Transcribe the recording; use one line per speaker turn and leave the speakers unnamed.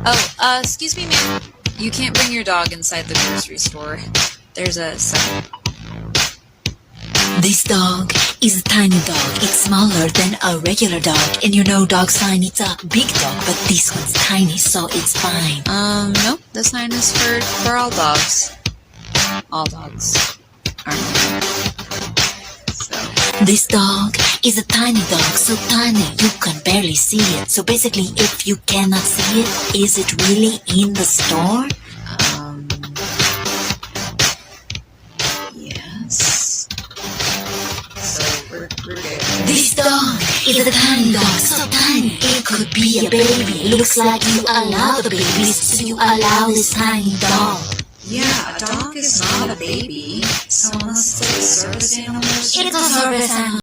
Oh, excuse me, ma'am. You can't bring your dog inside the grocery store. There's a sign.
This dog is a tiny dog. It's smaller than a regular dog. And you know dog's fine. It's a big dog, but this one's tiny, so it's fine.
Nope. The sign is for all dogs. All dogs are normal. So.
This dog is a tiny dog, so tiny you can barely see it. So basically, if you cannot see it, is it really in the store?
Yes. So we're good.
This dog is a tiny dog, so tiny it could be a baby. Looks like you allow the babies, so you allow this tiny dog.
Yeah, a dog is not a baby. So unless it's a service animal.
It's a service animal.